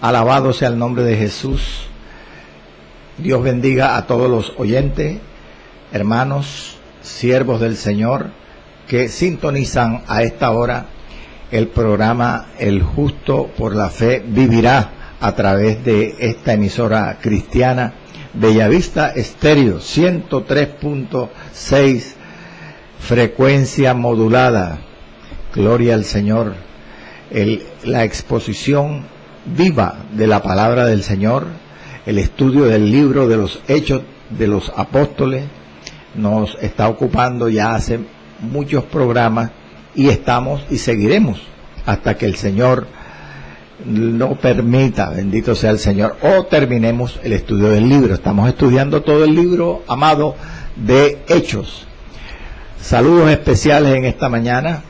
Alabado sea el nombre de Jesús. Dios bendiga a todos los oyentes, hermanos, siervos del Señor, que sintonizan a esta hora el programa El Justo por la Fe Vivirá a través de esta emisora cristiana Bellavista Estéreo 103.6, frecuencia modulada. Gloria al Señor. La exposición viva de la palabra del Señor, el estudio del libro de los Hechos de los Apóstoles, nos está ocupando ya hace muchos programas y estamos y seguiremos hasta que el Señor lo permita, bendito sea el Señor, o terminemos el estudio del libro. Estamos estudiando todo el libro, amado, de Hechos. Saludos especiales en esta mañana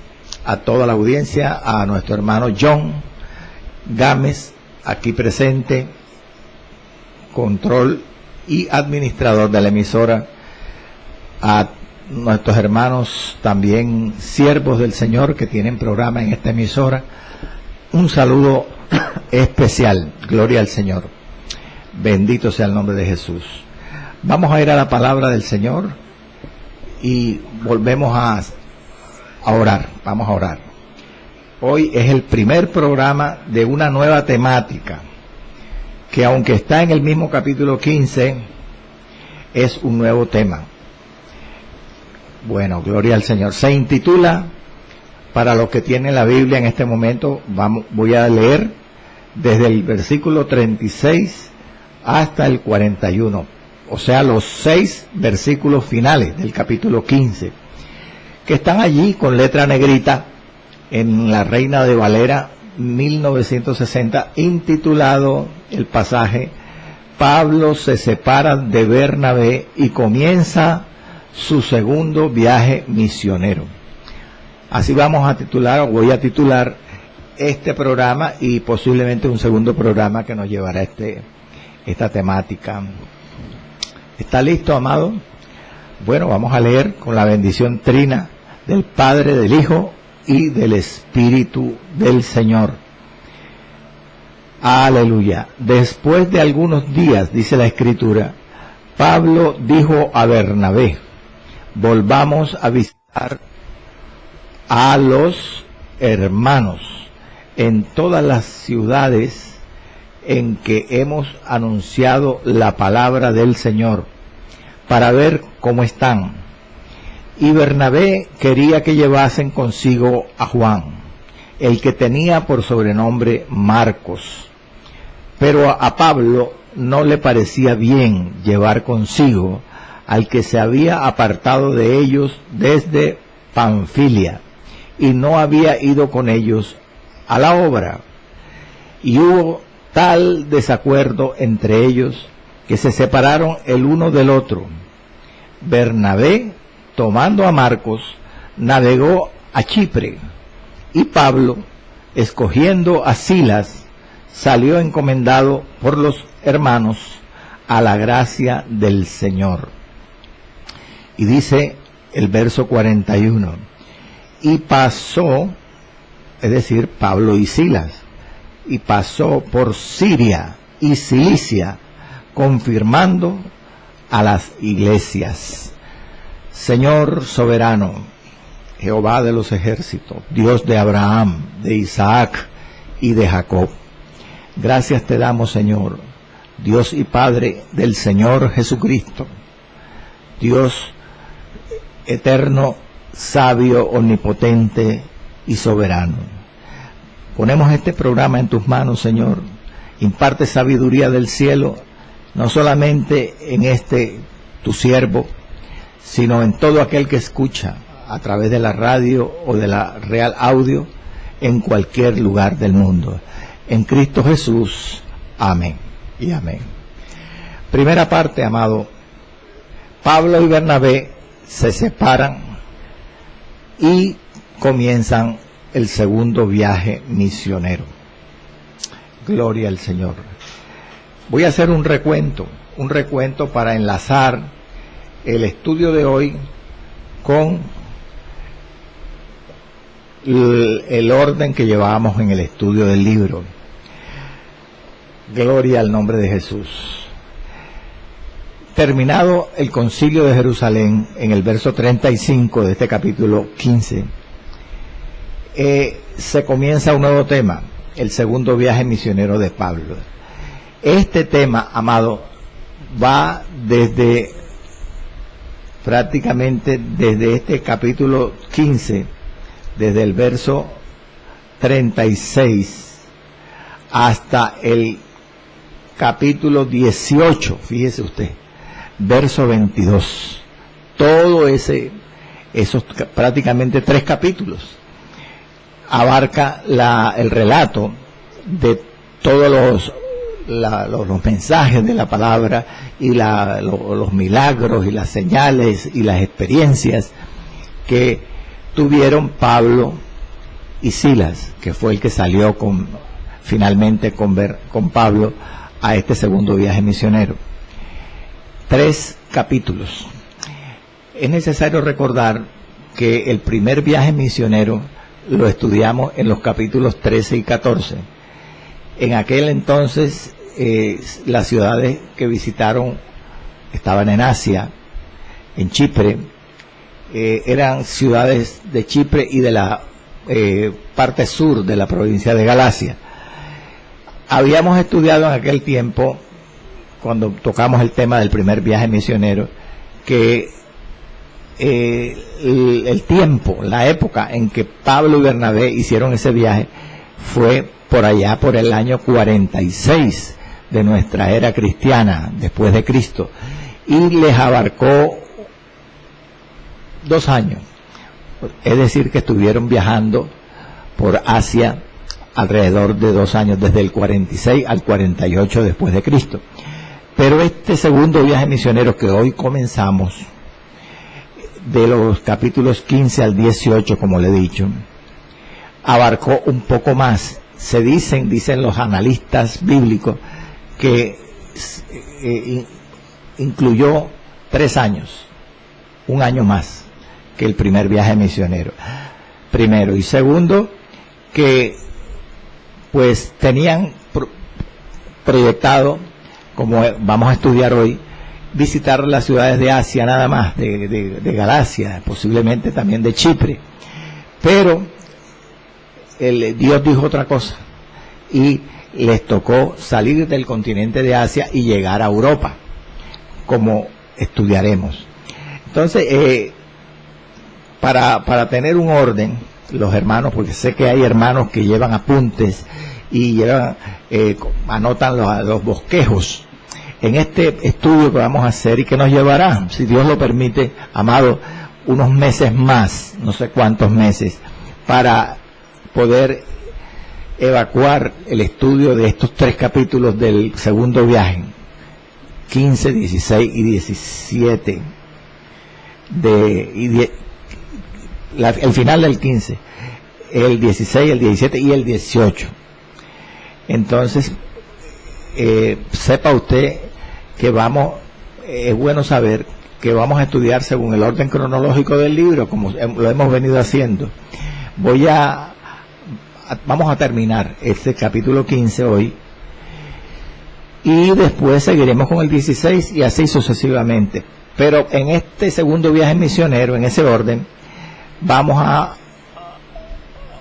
a toda la audiencia, a nuestro hermano John Gámez, aquí presente, control y administrador de la emisora, a nuestros hermanos también siervos del Señor que tienen programa en esta emisora. Un saludo especial, gloria al Señor, bendito sea el nombre de Jesús. Vamos a ir a la palabra del Señor y volvemos a orar. Vamos a orar. Hoy es el primer programa de una nueva temática que, aunque está en el mismo capítulo 15, es un nuevo tema. Bueno, gloria al Señor. Se intitula, para los que tienen la Biblia en este momento, voy a leer desde el versículo 36 hasta el 41, o sea, los 6 versículos finales del capítulo 15, que están allí con letra negrita en la Reina de Valera 1960, intitulado el pasaje: Pablo se separa de Bernabé y comienza su segundo viaje misionero. Así vamos a titular, o voy a titular este programa, y posiblemente un segundo programa que nos llevará esta temática. ¿Está listo, amado? Bueno, vamos a leer con la bendición trina del Padre, del Hijo y del Espíritu del Señor. Aleluya. Después de algunos días, dice la Escritura, Pablo dijo a Bernabé: volvamos a visitar a los hermanos en todas las ciudades en que hemos anunciado la palabra del Señor, para ver cómo están. Y Bernabé quería que llevasen consigo a Juan, el que tenía por sobrenombre Marcos. Pero a Pablo no le parecía bien llevar consigo al que se había apartado de ellos desde Panfilia, y no había ido con ellos a la obra. Y hubo tal desacuerdo entre ellos que se separaron el uno del otro. Bernabé, tomando a Marcos, navegó a Chipre, y Pablo, escogiendo a Silas, salió encomendado por los hermanos a la gracia del Señor. Y dice el verso 41, y pasó, es decir, Pablo y Silas, y pasó por Siria y Cilicia, confirmando a las iglesias. Señor soberano, Jehová de los ejércitos, Dios de Abraham, de Isaac y de Jacob, gracias te damos, Señor, Dios y Padre del Señor Jesucristo, Dios eterno, sabio, omnipotente y soberano. Ponemos este programa en tus manos, Señor. Imparte sabiduría del cielo, no solamente en tu siervo, sino en todo aquel que escucha a través de la radio o de la Real Audio en cualquier lugar del mundo. En Cristo Jesús. Amén y amén. Primera parte, amado. Pablo y Bernabé se separan y comienzan el segundo viaje misionero. Gloria al Señor. Voy a hacer un recuento para enlazar el estudio de hoy con el orden que llevábamos en el estudio del libro. Gloria al nombre de Jesús. Terminado el concilio de Jerusalén, en el verso 35 de este capítulo 15, se comienza un nuevo tema, el segundo viaje misionero de Pablo. Este tema, amado, va prácticamente desde este capítulo 15, desde el verso 36 hasta el capítulo 18, fíjese usted, verso 22. Todo esos prácticamente 3 capítulos abarca el relato de todos los mensajes de la palabra y los milagros y las señales y las experiencias que tuvieron Pablo y Silas, que fue el que salió finalmente con Pablo a este segundo viaje misionero. 3 capítulos. Es necesario recordar que el primer viaje misionero lo estudiamos en los capítulos 13 y 14. En aquel entonces, las ciudades que visitaron estaban en Asia, en Chipre, eran ciudades de Chipre y de la parte sur de la provincia de Galacia. Habíamos estudiado en aquel tiempo, cuando tocamos el tema del primer viaje misionero, que el tiempo, la época en que Pablo y Bernabé hicieron ese viaje fue por allá por el año 46 de nuestra era cristiana, después de Cristo, y les abarcó 2 años. Es decir, que estuvieron viajando por Asia alrededor de 2 años, desde el 46 al 48 después de Cristo. Pero este segundo viaje misionero que hoy comenzamos, de los capítulos 15 al 18, como le he dicho, abarcó un poco más. Dicen los analistas bíblicos que incluyó 3 años, 1 año más que el primer viaje misionero. Primero, y segundo, que pues tenían proyectado, como vamos a estudiar hoy, visitar las ciudades de Asia nada más, de Galacia, posiblemente también de Chipre. Pero Dios dijo otra cosa y les tocó salir del continente de Asia y llegar a Europa, como estudiaremos. Entonces, para tener un orden, los hermanos, porque sé que hay hermanos que llevan apuntes y anotan los bosquejos en este estudio que vamos a hacer y que nos llevará, si Dios lo permite, amado, unos meses más, no sé cuántos meses, para poder evacuar el estudio de estos 3 capítulos del segundo viaje, 15, 16 y 17, el final del 15, el 16, el 17 y el 18. Entonces, sepa usted que es bueno saber que vamos a estudiar según el orden cronológico del libro, como lo hemos venido haciendo. Vamos a terminar este capítulo 15 hoy, y después seguiremos con el 16 y así sucesivamente. Pero en este segundo viaje misionero, en ese orden, vamos a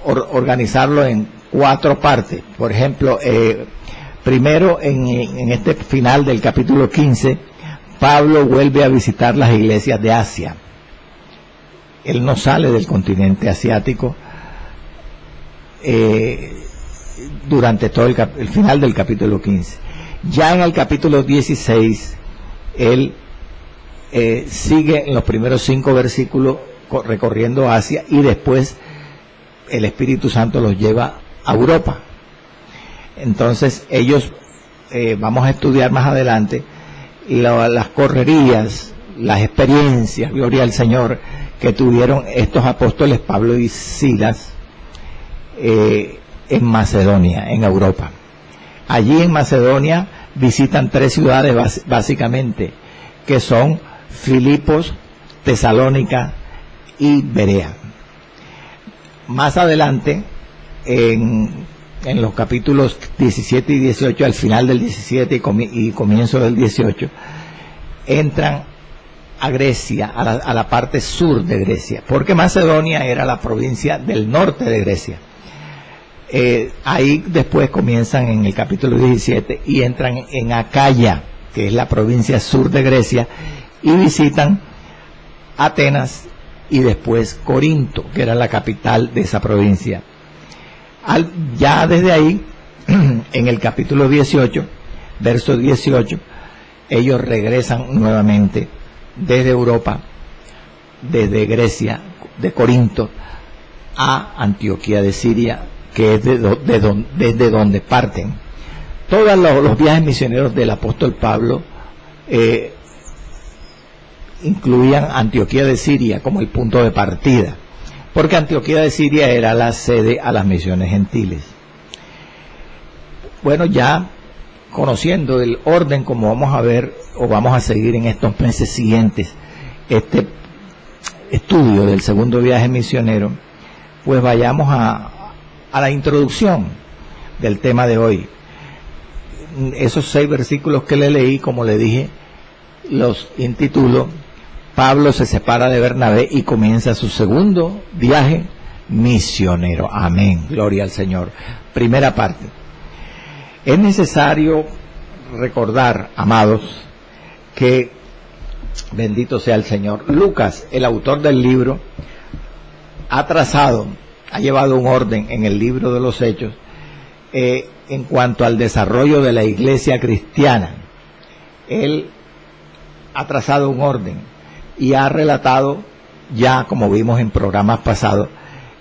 organizarlo en 4 partes. Por ejemplo, primero, en este final del capítulo 15, Pablo vuelve a visitar las iglesias de Asia. Él no sale del continente asiático durante todo el final del capítulo 15. Ya en el capítulo 16, él sigue en los primeros 5 versículos recorriendo Asia, y después el Espíritu Santo los lleva a Europa. Entonces ellos, vamos a estudiar más adelante las correrías, las experiencias, gloria al Señor, que tuvieron estos apóstoles Pablo y Silas en Macedonia, en Europa. Allí en Macedonia visitan 3 ciudades básicamente, que son Filipos, Tesalónica y Berea. Más adelante, en en los capítulos 17 y 18, al final del 17 y comienzo del 18, entran a Grecia, a la parte sur de Grecia, porque Macedonia era la provincia del norte de Grecia. Ahí después comienzan en el capítulo 17 y entran en Acaya, que es la provincia sur de Grecia, y visitan Atenas y después Corinto, que era la capital de esa provincia. Ya desde ahí, en el capítulo 18, verso 18, ellos regresan nuevamente desde Europa, desde Grecia, de Corinto, a Antioquía de Siria, que es desde donde parten. Todos los viajes misioneros del apóstol Pablo incluían Antioquía de Siria como el punto de partida, porque Antioquía de Siria era la sede a las misiones gentiles. Bueno, ya conociendo el orden como vamos a ver o vamos a seguir en estos meses siguientes este estudio del segundo viaje misionero, pues vayamos a la introducción del tema de hoy. Esos 6 versículos que le leí, como le dije, los intitulo Pablo se separa de Bernabé y comienza su segundo viaje misionero. Amén, gloria al Señor. Primera parte. Es necesario recordar, amados, que bendito sea el Señor, Lucas, el autor del libro, ha llevado un orden en el libro de los Hechos en cuanto al desarrollo de la iglesia cristiana. Él ha trazado un orden y ha relatado ya, como vimos en programas pasados,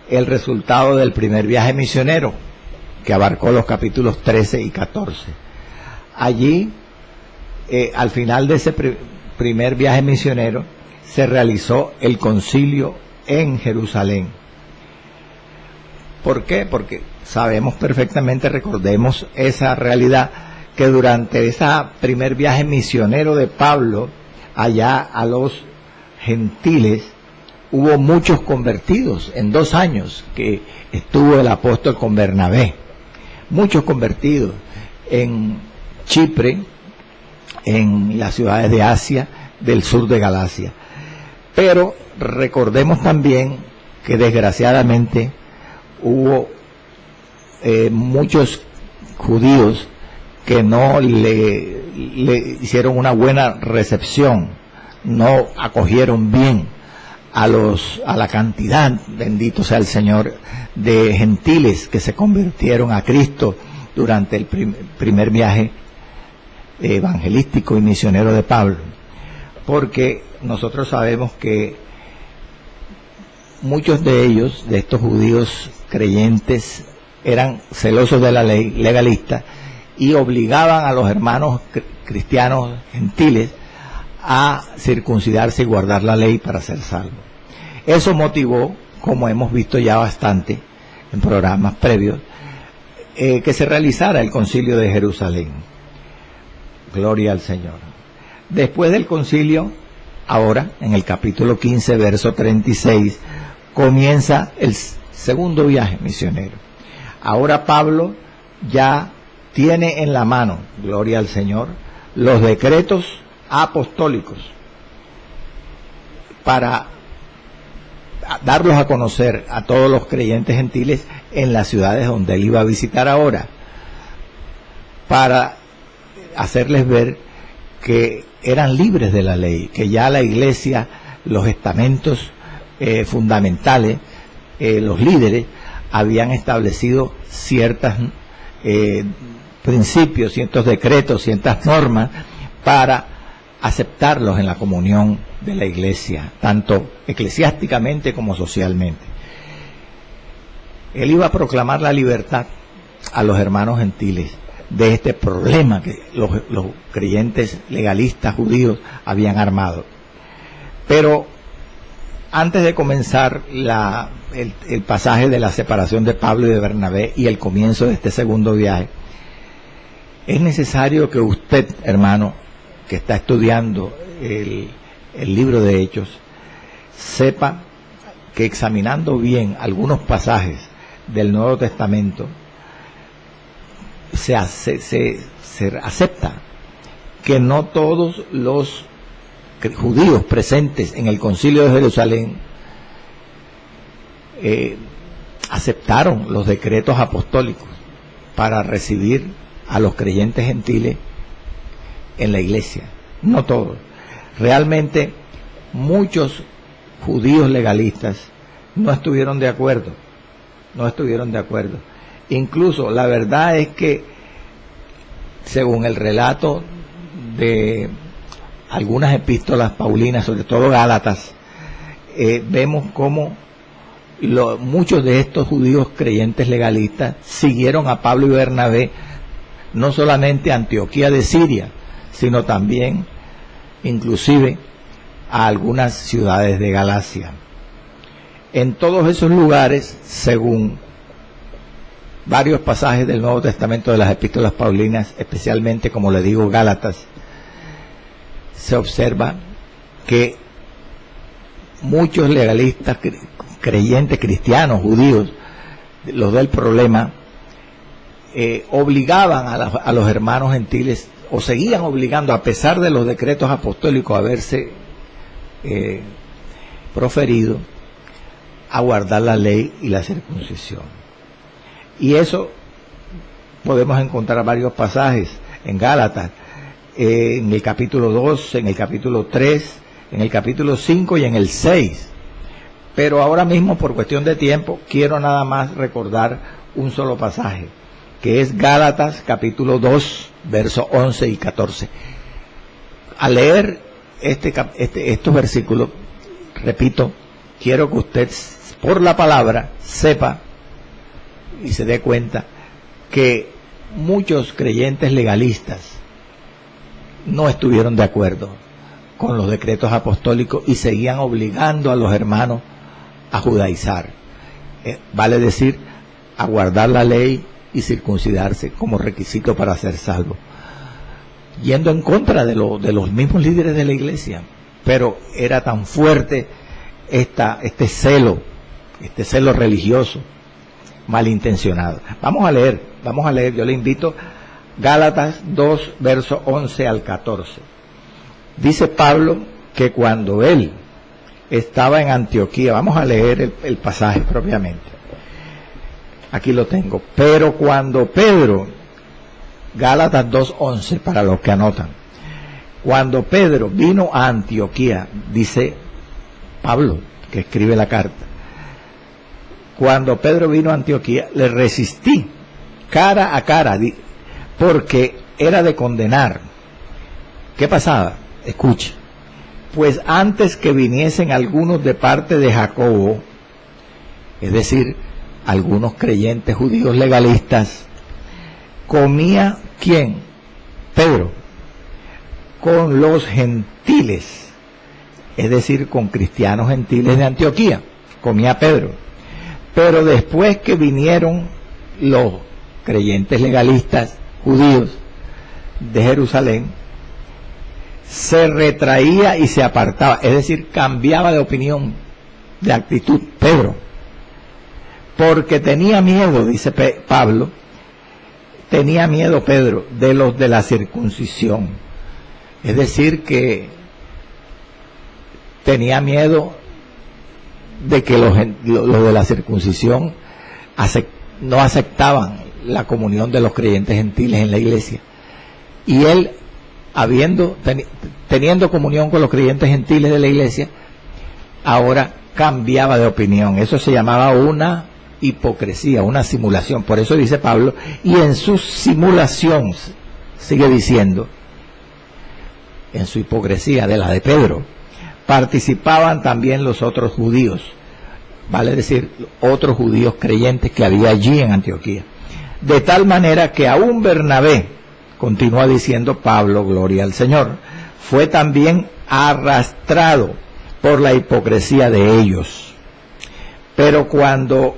el resultado del primer viaje misionero, que abarcó los capítulos 13 y 14. Allí, al final de ese primer viaje misionero, se realizó el concilio en Jerusalén. ¿Por qué? Porque sabemos perfectamente, recordemos esa realidad, que durante ese primer viaje misionero de Pablo, allá a los gentiles, hubo muchos convertidos en 2 años que estuvo el apóstol con Bernabé. Muchos convertidos en Chipre, en las ciudades de Asia, del sur de Galacia. Pero recordemos también que desgraciadamente hubo muchos judíos que no le hicieron una buena recepción, no acogieron bien a la cantidad, bendito sea el Señor, de gentiles que se convirtieron a Cristo durante el primer viaje evangelístico y misionero de Pablo. Porque nosotros sabemos que muchos de ellos, de estos judíos creyentes, eran celosos de la ley, legalistas, y obligaban a los hermanos cristianos gentiles a circuncidarse y guardar la ley para ser salvos. Eso motivó, como hemos visto ya bastante en programas previos, que se realizara el concilio de Jerusalén. Gloria al Señor. Después del concilio, ahora, en el capítulo 15, verso 36, comienza el segundo viaje misionero. Ahora Pablo ya tiene en la mano, gloria al Señor, los decretos apostólicos para darlos a conocer a todos los creyentes gentiles en las ciudades donde él iba a visitar ahora, para hacerles ver que eran libres de la ley, que ya la iglesia, los estamentos fundamentales, los líderes, habían establecido ciertos principios, ciertos decretos, ciertas normas para aceptarlos en la comunión de la iglesia, tanto eclesiásticamente como socialmente. Él iba a proclamar la libertad a los hermanos gentiles de este problema que los creyentes legalistas judíos habían armado. Pero antes de comenzar el pasaje de la separación de Pablo y de Bernabé y el comienzo de este segundo viaje, es necesario que usted, hermano, que está estudiando el libro de Hechos, sepa que examinando bien algunos pasajes del Nuevo Testamento, se acepta que no todos los judíos presentes en el Concilio de Jerusalén aceptaron los decretos apostólicos para recibir a los creyentes gentiles en la iglesia. No todos. Realmente muchos judíos legalistas no estuvieron de acuerdo. Incluso la verdad es que, según el relato de algunas epístolas paulinas, sobre todo Gálatas, vemos cómo muchos de estos judíos creyentes legalistas siguieron a Pablo y Bernabé, no solamente a Antioquía de Siria, sino también, inclusive, a algunas ciudades de Galacia. En todos esos lugares, según varios pasajes del Nuevo Testamento de las epístolas paulinas, especialmente, como le digo, Gálatas, se observa que muchos legalistas, creyentes, cristianos, judíos, los del problema, obligaban a los hermanos gentiles, o seguían obligando, a pesar de los decretos apostólicos haberse proferido, a guardar la ley y la circuncisión. Y eso podemos encontrar varios pasajes en Gálatas, en el capítulo 2, en el capítulo 3, en el capítulo 5 y en el 6. Pero ahora mismo, por cuestión de tiempo, quiero nada más recordar un solo pasaje, que es Gálatas capítulo 2, versos 11 y 14. Al leer estos versículos, repito, quiero que usted, por la palabra, sepa y se dé cuenta que muchos creyentes legalistas no estuvieron de acuerdo con los decretos apostólicos y seguían obligando a los hermanos a judaizar, vale decir, a guardar la ley y circuncidarse como requisito para ser salvo, yendo en contra de los mismos líderes de la iglesia. Pero era tan fuerte este celo religioso malintencionado. Vamos a leer, yo le invito, Gálatas 2, versos 11 al 14. Dice Pablo que cuando él estaba en Antioquía, vamos a leer el pasaje propiamente, aquí lo tengo, pero cuando Pedro, Gálatas 2:11 para los que anotan, cuando Pedro vino a Antioquía, dice Pablo, que escribe la carta, cuando Pedro vino a Antioquía, le resistí cara a cara, porque era de condenar. ¿Qué pasaba? Escuche. Pues antes que viniesen algunos de parte de Jacobo, es decir, algunos creyentes judíos legalistas, comía, ¿quién? Pedro, con los gentiles, es decir, con cristianos gentiles de Antioquía, comía Pedro. Pero después que vinieron los creyentes legalistas judíos de Jerusalén, se retraía y se apartaba, es decir, cambiaba de opinión, de actitud, Pedro, porque tenía miedo, dice Pablo, tenía miedo Pedro de los de la circuncisión, es decir, que tenía miedo de que los de la circuncisión no aceptaban la comunión de los creyentes gentiles en la iglesia, y él, teniendo comunión con los creyentes gentiles de la iglesia, ahora cambiaba de opinión. Eso se llamaba una hipocresía, una simulación. Por eso dice Pablo, y en su simulación, sigue diciendo, en su hipocresía de la de Pedro, participaban también los otros judíos, vale decir, otros judíos creyentes que había allí en Antioquía. De tal manera que aún Bernabé, continúa diciendo Pablo, gloria al Señor, fue también arrastrado por la hipocresía de ellos. Pero cuando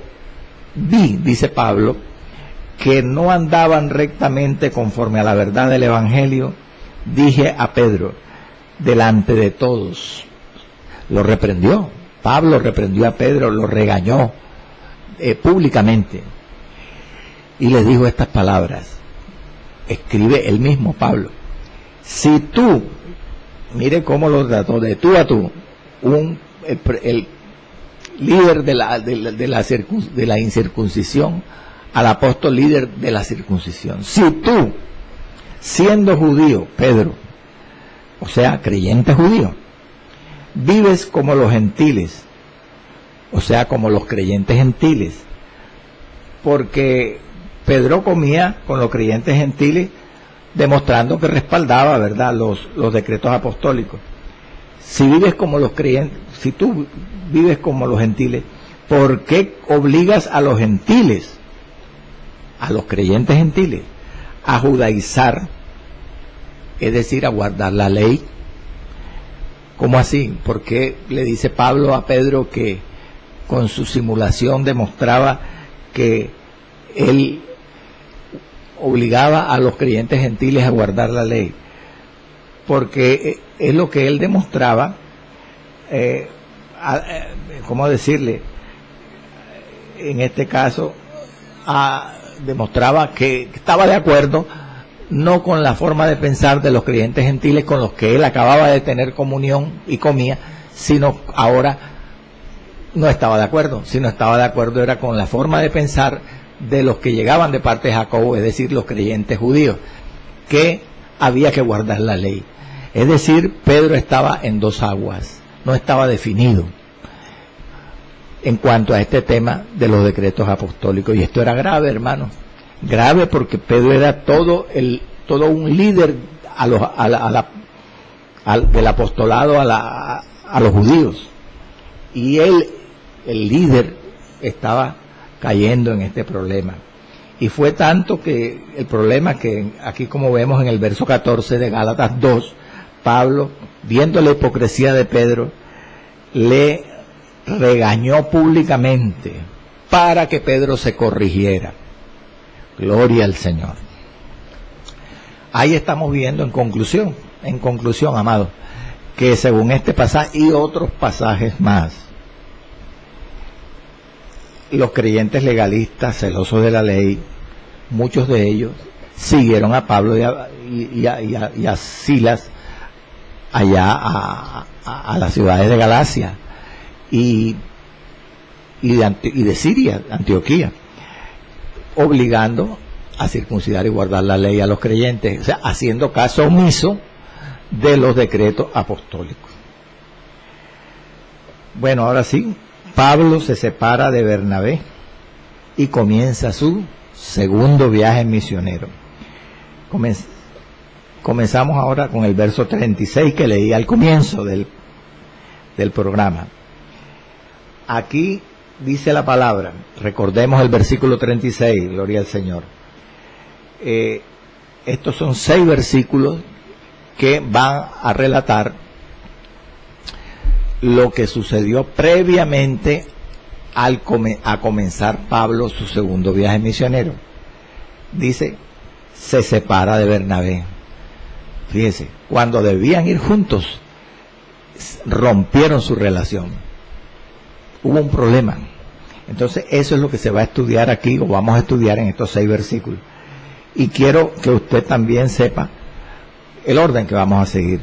vi, dice Pablo, que no andaban rectamente conforme a la verdad del Evangelio, dije a Pedro, delante de todos, lo reprendió. Pablo reprendió a Pedro, lo regañó públicamente, y le dijo estas palabras: escribe el mismo Pablo. Si tú, mire cómo lo trató, de tú a tú, el líder de la incircuncisión al apóstol líder de la circuncisión. Si tú, siendo judío, Pedro, o sea, creyente judío, vives como los gentiles, o sea, como los creyentes gentiles, porque Pedro comía con los creyentes gentiles, demostrando que respaldaba, ¿verdad?, los decretos apostólicos. Si vives como los creyentes, si tú vives como los gentiles, ¿por qué obligas a los gentiles, a los creyentes gentiles, a judaizar, es decir, a guardar la ley? ¿Cómo así? ¿Por qué le dice Pablo a Pedro que con su simulación demostraba que él obligaba a los creyentes gentiles a guardar la ley? Porque es lo que él demostraba, ¿cómo decirle? En este caso, demostraba que estaba de acuerdo no con la forma de pensar de los creyentes gentiles con los que él acababa de tener comunión y comía, sino ahora no estaba de acuerdo, sino estaba de acuerdo era con la forma de pensar de los que llegaban de parte de Jacobo, es decir, los creyentes judíos, que había que guardar la ley. Es decir, Pedro estaba en dos aguas, no estaba definido en cuanto a este tema de los decretos apostólicos, y esto era grave, hermano, grave, porque Pedro era todo un líder del apostolado a los judíos, y él, el líder, estaba cayendo en este problema. Y fue tanto que el problema que aquí, como vemos en el verso 14 de Gálatas 2, Pablo, viendo la hipocresía de Pedro, le regañó públicamente para que Pedro se corrigiera. Gloria al Señor. Ahí estamos viendo en conclusión, amados, que según este pasaje y otros pasajes más, los creyentes legalistas, celosos de la ley, muchos de ellos siguieron a Pablo y a Silas allá a las ciudades de Galacia y de Siria, Antioquía, obligando a circuncidar y guardar la ley a los creyentes, o sea, haciendo caso omiso de los decretos apostólicos. Bueno, ahora sí, Pablo se separa de Bernabé y comienza su segundo viaje misionero. Comenzamos ahora con el verso 36 que leí al comienzo del programa. Aquí dice la palabra, recordemos el versículo 36, gloria al Señor. Estos son 6 versículos que van a relatar lo que sucedió previamente a comenzar Pablo su segundo viaje misionero. Dice, se separa de Bernabé. Fíjese, cuando debían ir juntos, rompieron su relación. Hubo un problema. Entonces, eso es lo que se va a estudiar aquí, o vamos a estudiar en estos 6 versículos. Y quiero que usted también sepa el orden que vamos a seguir.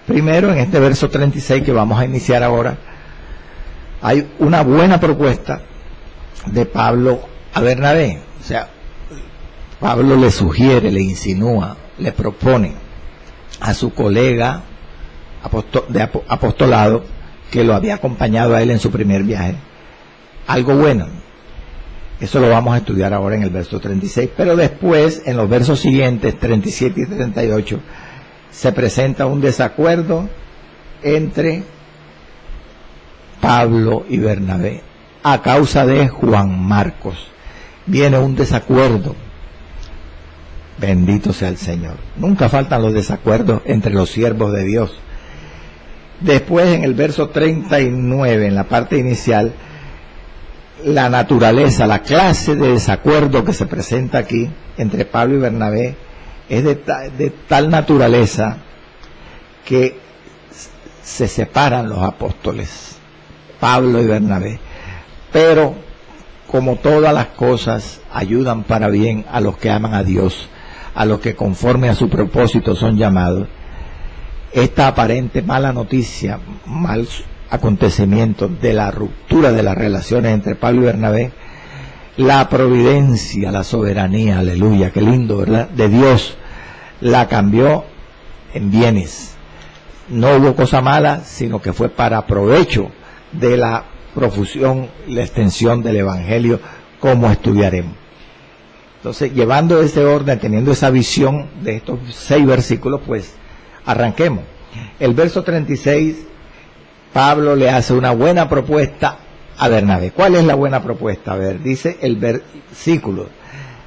Primero, en este verso 36 que vamos a iniciar ahora, hay una buena propuesta de Pablo a Bernabé. O sea, Pablo le sugiere, le insinúa, le propone a su colega de apostolado que lo había acompañado a él en su primer viaje, algo bueno. Eso lo vamos a estudiar ahora en el verso 36, pero después, en los versos siguientes, 37 y 38, se presenta un desacuerdo entre Pablo y Bernabé a causa de Juan Marcos. Viene un desacuerdo. Bendito sea el Señor. Nunca faltan los desacuerdos entre los siervos de Dios. Después, en el verso 39, en la parte inicial, la naturaleza, la clase de desacuerdo que se presenta aquí entre Pablo y Bernabé es de tal naturaleza que se separan los apóstoles, Pablo y Bernabé. Pero, como todas las cosas, ayudan para bien a los que aman a Dios, a los que conforme a su propósito son llamados. Esta aparente mala noticia, mal acontecimiento de la ruptura de las relaciones entre Pablo y Bernabé, la providencia, la soberanía, aleluya, qué lindo, ¿verdad?, de Dios, la cambió en bienes. No hubo cosa mala, sino que fue para provecho de la profusión y la extensión del Evangelio, como estudiaremos. Entonces, llevando ese orden, teniendo esa visión de estos 6 versículos, pues arranquemos. El verso 36, Pablo le hace una buena propuesta a Bernabé. ¿Cuál es la buena propuesta? A ver, dice el versículo: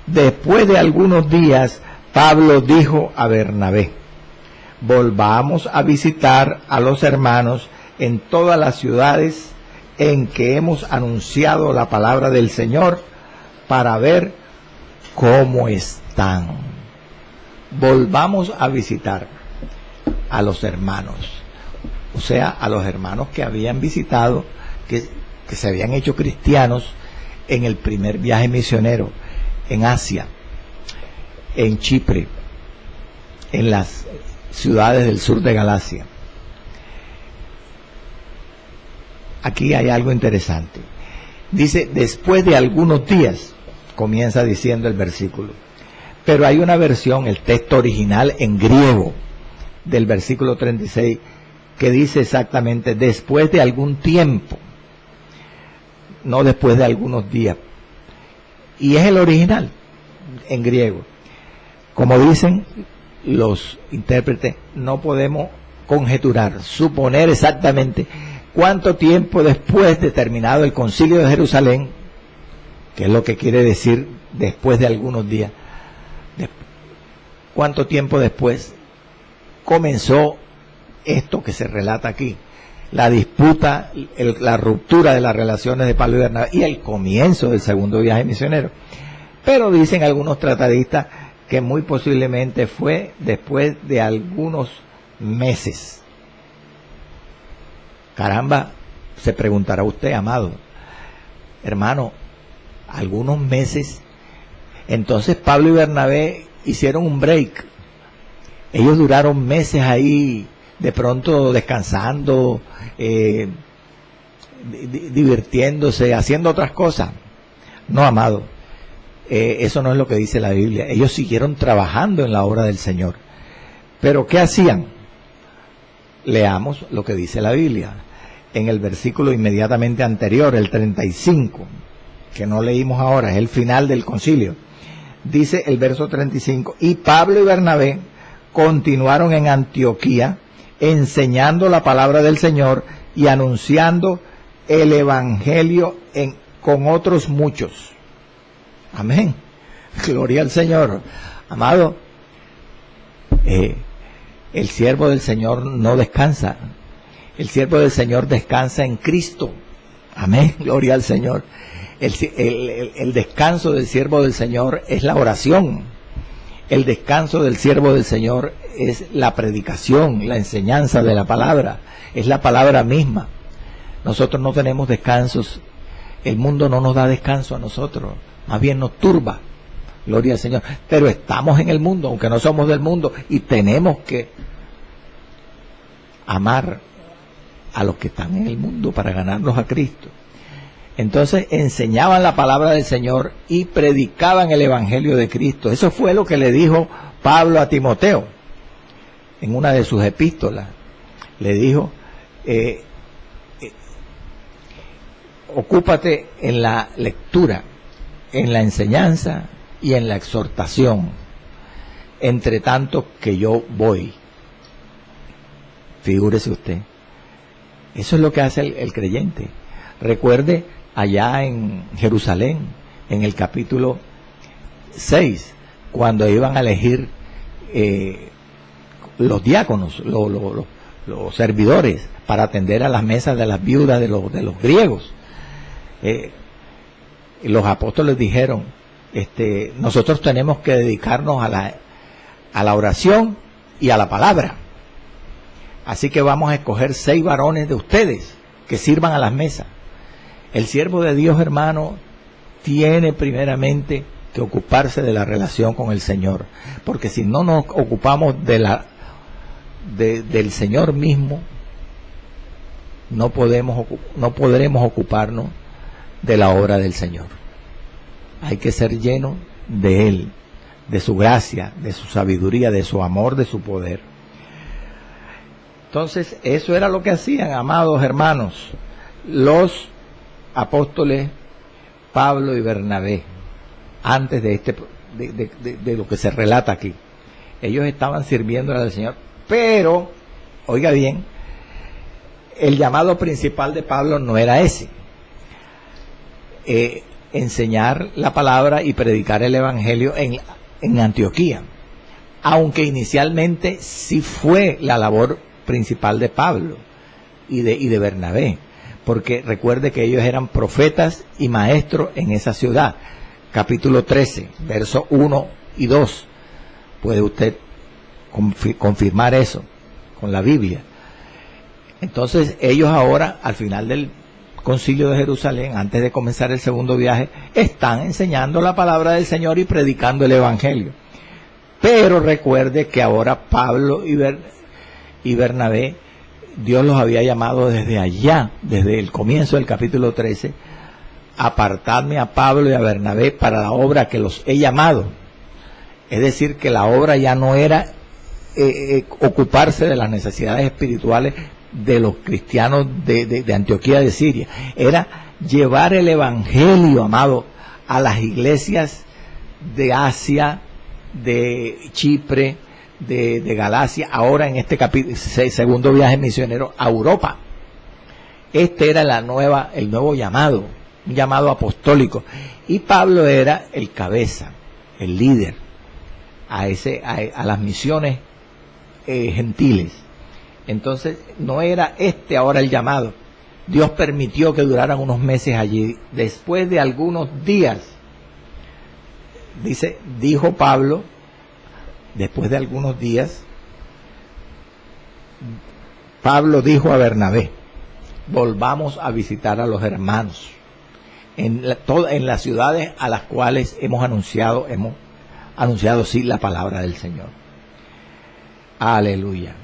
después de algunos días, Pablo dijo a Bernabé: volvamos a visitar a los hermanos en todas las ciudades en que hemos anunciado la palabra del Señor, para ver cómo están. Volvamos a visitar a los hermanos, o sea, a los hermanos que habían visitado, que se habían hecho cristianos en el primer viaje misionero, en Asia, en Chipre, en las ciudades del sur de Galacia. Aquí hay algo interesante. Dice, después de algunos días, comienza diciendo el versículo. Pero hay una versión, el texto original en griego, del versículo 36, que dice exactamente después de algún tiempo, no después de algunos días. Y es el original en griego. Como dicen los intérpretes, no podemos conjeturar, suponer exactamente cuánto tiempo después de terminado el Concilio de Jerusalén, que es lo que quiere decir después de algunos días, cuánto tiempo después comenzó esto que se relata aquí, la disputa, la ruptura de las relaciones de Pablo y Bernabé y el comienzo del segundo viaje misionero. Pero dicen algunos tratadistas que muy posiblemente fue después de algunos meses. Caramba, se preguntará usted, amado hermano, algunos meses. Entonces Pablo y Bernabé hicieron un break. Ellos duraron meses ahí, de pronto descansando, divirtiéndose, haciendo otras cosas. No, amado, eso no es lo que dice la Biblia. Ellos siguieron trabajando en la obra del Señor. Pero ¿qué hacían? Leamos lo que dice la Biblia. En el versículo inmediatamente anterior, el 35, que no leímos ahora, es el final del concilio. Dice el verso 35, y Pablo y Bernabé continuaron en Antioquía, enseñando la palabra del Señor y anunciando el Evangelio con otros muchos. Amén. Gloria al Señor. Amado, el siervo del Señor no descansa. El siervo del Señor descansa en Cristo. Amén. Gloria al Señor. El descanso del siervo del Señor es la oración. El descanso del siervo del Señor es la predicación, la enseñanza de la palabra. Es la palabra misma. Nosotros no tenemos descansos. El mundo no nos da descanso a nosotros. Más bien nos turba. Gloria al Señor. Pero estamos en el mundo, aunque no somos del mundo, y tenemos que amar a los que están en el mundo para ganarlos a Cristo. Entonces enseñaban la palabra del Señor y predicaban el Evangelio de Cristo. Eso fue lo que le dijo Pablo a Timoteo en una de sus epístolas. Le dijo, ocúpate en la lectura, en la enseñanza y en la exhortación, entre tanto que yo voy. Figúrese usted. Eso es lo que hace el creyente. Recuerde allá en Jerusalén, en el capítulo 6, cuando iban a elegir los diáconos, los servidores, para atender a las mesas de las viudas de los griegos. Los apóstoles dijeron, nosotros tenemos que dedicarnos a la oración y a la palabra. Así que vamos a escoger 6 varones de ustedes que sirvan a las mesas. El siervo de Dios, hermano, tiene primeramente que ocuparse de la relación con el Señor, porque si no nos ocupamos del Señor mismo, no podremos ocuparnos de la obra del Señor. Hay que ser lleno de Él, de su gracia, de su sabiduría, de su amor, de su poder. Entonces, eso era lo que hacían, amados hermanos, los apóstoles Pablo y Bernabé, antes de lo que se relata aquí. Ellos estaban sirviendo al Señor, pero, oiga bien, el llamado principal de Pablo no era ese. Enseñar la palabra y predicar el evangelio en Antioquía, aunque inicialmente sí fue la labor principal de Pablo y de Bernabé, porque recuerde que ellos eran profetas y maestros en esa ciudad. Capítulo 13, versos 1 y 2, puede usted confirmar eso con la Biblia. Entonces ellos ahora, al final del Concilio de Jerusalén, antes de comenzar el segundo viaje, están enseñando la palabra del Señor y predicando el evangelio. Pero recuerde que ahora Pablo y Bernabé, Dios los había llamado desde allá, desde el comienzo del capítulo 13, apartarme a Pablo y a Bernabé para la obra que los he llamado. Es decir, que la obra ya no era ocuparse de las necesidades espirituales de los cristianos de Antioquía de Siria, era llevar el evangelio, amado, a las iglesias de Asia, de Chipre, de Galacia, ahora en este segundo viaje misionero a Europa. Este era el nuevo llamado, un llamado apostólico, y Pablo era el cabeza, el líder a las misiones gentiles. Entonces no era ahora el llamado. Dios permitió que duraran unos meses allí. Después de algunos días, dijo Pablo, después de algunos días, Pablo dijo a Bernabé: volvamos a visitar a los hermanos en las ciudades a las cuales hemos anunciado sí la palabra del Señor. Aleluya.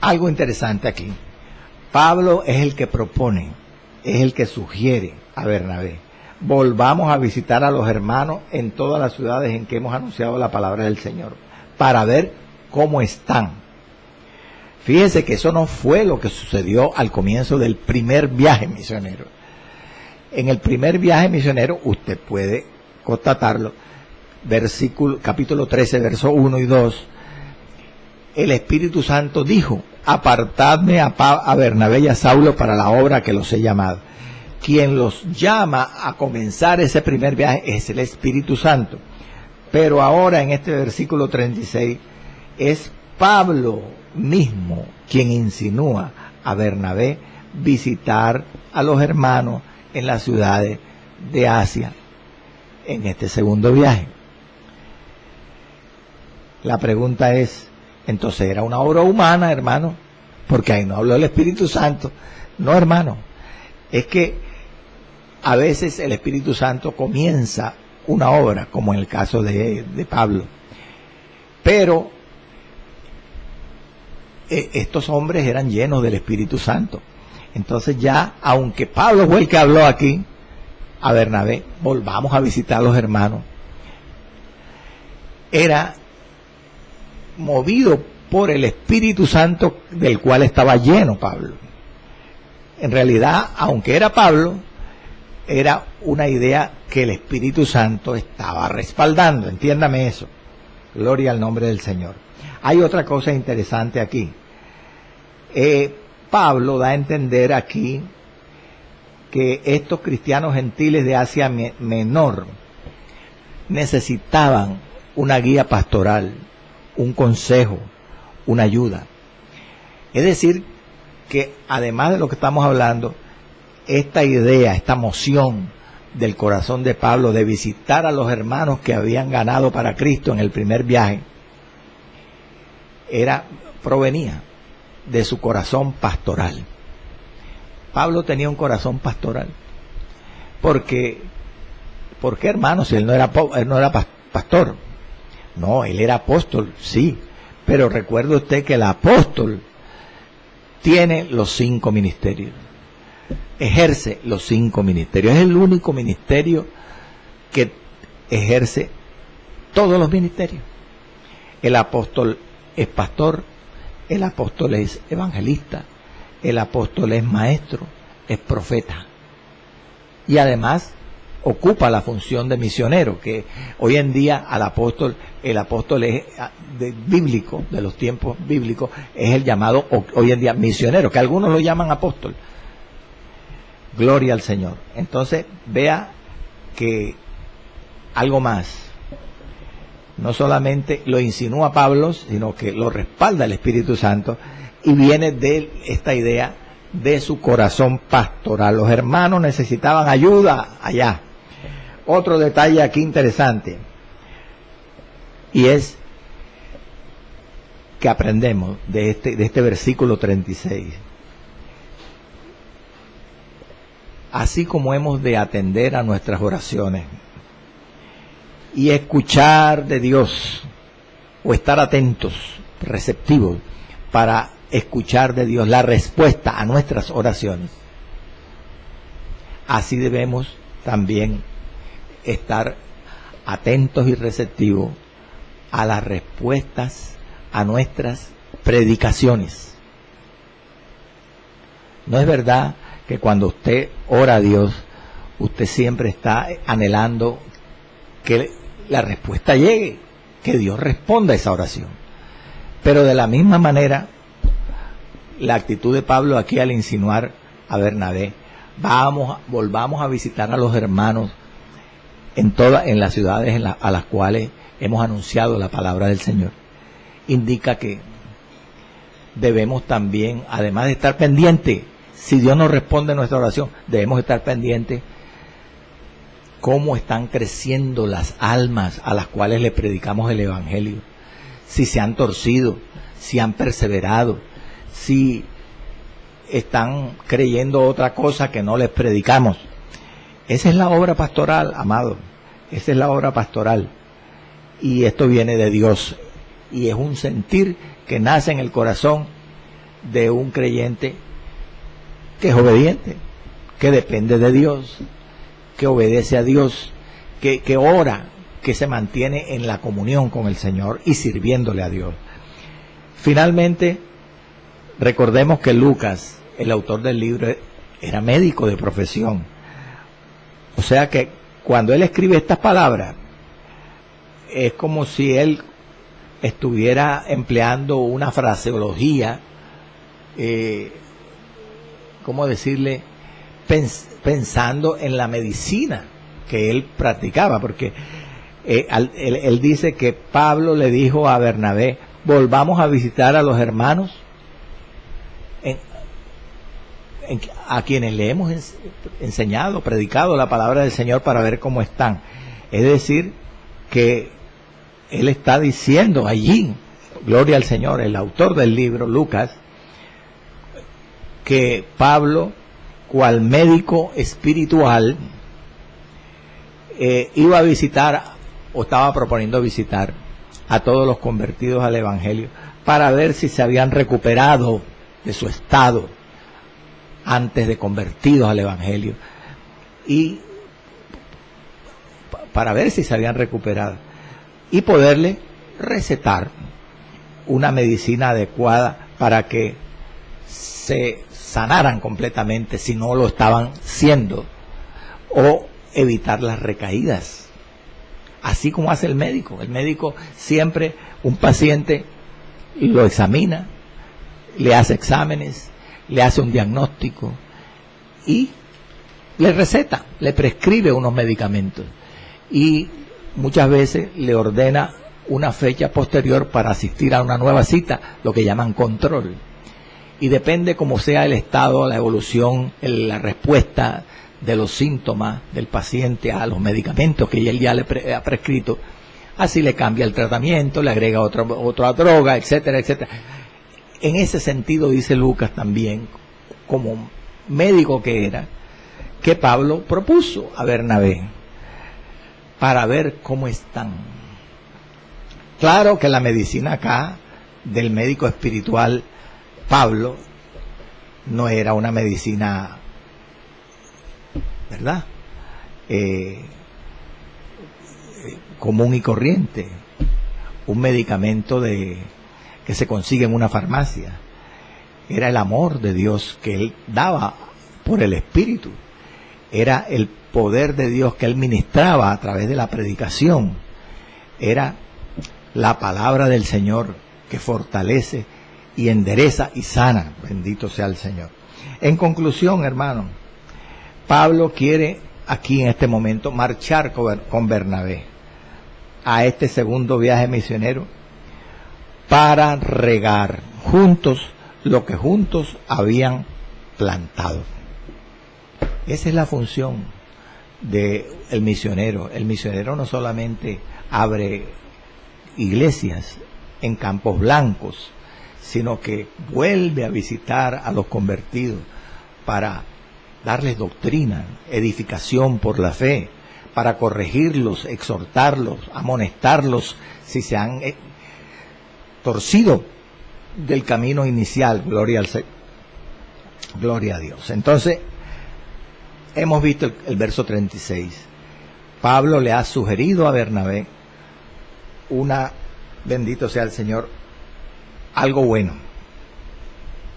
Algo interesante aquí. Pablo es el que propone, es el que sugiere a Bernabé: volvamos a visitar a los hermanos en todas las ciudades en que hemos anunciado la palabra del Señor, para ver cómo están. Fíjese que eso no fue lo que sucedió al comienzo del primer viaje misionero. En el primer viaje misionero, usted puede constatarlo, capítulo 13, versos 1 y 2, el Espíritu Santo dijo: apartadme a Bernabé y a Saulo para la obra que los he llamado. Quien los llama a comenzar ese primer viaje es el Espíritu Santo. Pero ahora en este versículo 36 es Pablo mismo quien insinúa a Bernabé visitar a los hermanos en las ciudades de Asia en este segundo viaje. La pregunta es, entonces era una obra humana, hermano, porque ahí no habló el Espíritu Santo. No, hermano, es que a veces el Espíritu Santo comienza una obra, como en el caso de Pablo, pero estos hombres eran llenos del Espíritu Santo. Entonces ya, aunque Pablo fue el que habló aquí a Bernabé, volvamos a visitar a los hermanos, era movido por el Espíritu Santo del cual estaba lleno Pablo. En realidad, aunque era Pablo, era una idea que el Espíritu Santo estaba respaldando. Entiéndame eso. Gloria al nombre del Señor. Hay otra cosa interesante aquí. Pablo da a entender aquí que estos cristianos gentiles de Asia Menor necesitaban una guía pastoral, un consejo, una ayuda. Es decir, que además de lo que estamos hablando, esta idea, esta moción del corazón de Pablo de visitar a los hermanos que habían ganado para Cristo en el primer viaje, provenía de su corazón pastoral. Pablo tenía un corazón pastoral, porque ¿Por qué, hermano? Si él no era pastor. No, él era apóstol, sí. Pero recuerde usted que el apóstol tiene los 5 ministerios. Ejerce los 5 ministerios. Es el único ministerio que ejerce todos los ministerios. El apóstol es pastor, el apóstol es evangelista, el apóstol es maestro, es profeta. Y además ocupa la función de misionero, que hoy en día el apóstol es bíblico, de los tiempos bíblicos, es el llamado hoy en día misionero, que algunos lo llaman apóstol. Gloria al Señor. Entonces, vea que algo más. No solamente lo insinúa Pablo, sino que lo respalda el Espíritu Santo y viene de esta idea de su corazón pastoral. Los hermanos necesitaban ayuda allá. Otro detalle aquí interesante, y es que aprendemos de este versículo 36. Así como hemos de atender a nuestras oraciones y escuchar de Dios, o estar atentos, receptivos, para escuchar de Dios la respuesta a nuestras oraciones, así debemos también estar atentos y receptivos a las respuestas a nuestras predicaciones. ¿No es verdad que cuando usted ora a Dios, usted siempre está anhelando que la respuesta llegue, que Dios responda a esa oración? Pero de la misma manera, la actitud de Pablo aquí al insinuar a Bernabé, volvamos a visitar a los hermanos en las ciudades a las cuales hemos anunciado la palabra del Señor, indica que debemos también, además de estar pendientes, si Dios nos responde a nuestra oración, debemos estar pendientes cómo están creciendo las almas a las cuales le predicamos el Evangelio, si se han torcido, si han perseverado, si están creyendo otra cosa que no les predicamos. Esa es la obra pastoral, amado. Esa es la obra pastoral. Y esto viene de Dios. Y es un sentir que nace en el corazón de un creyente que es obediente, que depende de Dios, que obedece a Dios, que ora, que se mantiene en la comunión con el Señor y sirviéndole a Dios. Finalmente, recordemos que Lucas, el autor del libro, era médico de profesión. O sea que cuando él escribe estas palabras, es como si él estuviera empleando una fraseología, ¿cómo decirle? Pensando en la medicina que él practicaba, porque él dice que Pablo le dijo a Bernabé, volvamos a visitar a los hermanos a quienes le hemos enseñado, predicado la palabra del Señor para ver cómo están. Es decir, que él está diciendo allí, gloria al Señor, el autor del libro, Lucas, que Pablo, cual médico espiritual, iba a visitar, o estaba proponiendo visitar, a todos los convertidos al Evangelio, para ver si se habían recuperado de su estado antes de convertidos al Evangelio, y para ver si se habían recuperado, y poderle recetar una medicina adecuada para que se sanaran completamente si no lo estaban siendo, o evitar las recaídas, así como hace el médico. El médico siempre, un paciente lo examina, le hace exámenes, le hace un diagnóstico y le receta, le prescribe unos medicamentos y muchas veces le ordena una fecha posterior para asistir a una nueva cita, lo que llaman control. Y depende cómo sea el estado, la evolución, la respuesta de los síntomas del paciente a los medicamentos que él ya le ha prescrito, así le cambia el tratamiento, le agrega otra droga, etcétera, etcétera. En ese sentido dice Lucas también, como médico que era, que Pablo propuso a Bernabé para ver cómo están. Claro que la medicina acá del médico espiritual Pablo no era una medicina, ¿verdad?, común y corriente, un medicamento que se consigue en una farmacia. Era el amor de Dios que él daba por el Espíritu, era el poder de Dios que él ministraba a través de la predicación, era la palabra del Señor que fortalece y endereza y sana. Bendito sea el Señor. En conclusión, hermano, Pablo quiere aquí en este momento marchar con Bernabé a este segundo viaje misionero para regar juntos lo que juntos habían plantado. Esa es la función del misionero. El misionero no solamente abre iglesias en Campos Blancos, sino que vuelve a visitar a los convertidos para darles doctrina, edificación por la fe, para corregirlos, exhortarlos, amonestarlos si se han torcido del camino inicial. Gloria a Dios. Entonces, hemos visto el verso 36. Pablo le ha sugerido a Bernabé bendito sea el Señor, algo bueno,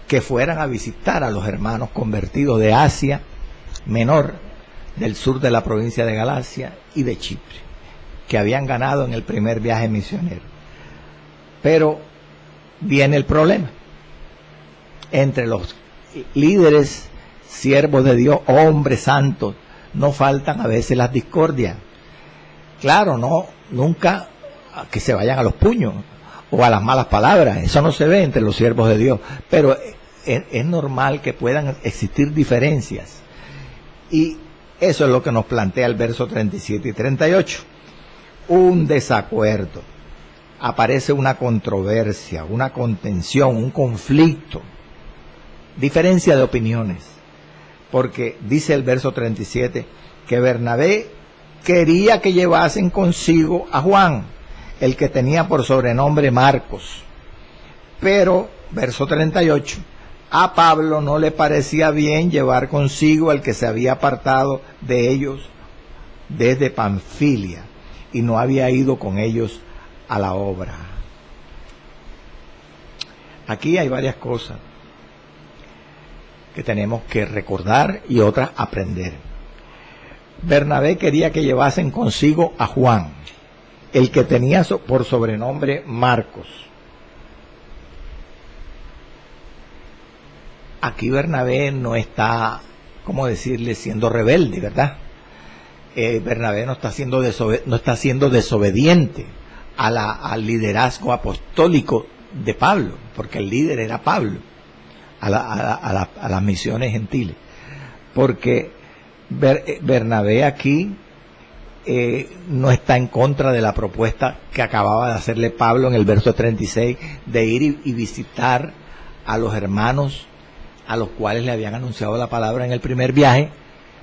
que fueran a visitar a los hermanos convertidos de Asia Menor, del sur de la provincia de Galacia y de Chipre, que habían ganado en el primer viaje misionero. Pero viene el problema. Entre los líderes, siervos de Dios, hombres santos, no faltan a veces las discordias. Claro, nunca que se vayan a los puños o a las malas palabras, eso no se ve entre los siervos de Dios, pero es normal que puedan existir diferencias, y eso es lo que nos plantea el verso 37 y 38. Un desacuerdo, aparece una controversia, una contención, un conflicto, diferencia de opiniones, porque dice el verso 37 que Bernabé quería que llevasen consigo a Juan, el que tenía por sobrenombre Marcos. Pero, verso 38, a Pablo no le parecía bien llevar consigo al que se había apartado de ellos desde Panfilia y no había ido con ellos a la obra. Aquí hay varias cosas que tenemos que recordar y otras aprender. Bernabé quería que llevasen consigo a Juan, el que tenía por sobrenombre Marcos. Aquí Bernabé no está, ¿cómo decirle?, siendo rebelde, ¿verdad? Bernabé no está siendo desobediente al liderazgo apostólico de Pablo, porque el líder era Pablo, a las misiones gentiles. Porque Bernabé aquí no está en contra de la propuesta que acababa de hacerle Pablo en el verso 36, de ir y visitar a los hermanos a los cuales le habían anunciado la palabra en el primer viaje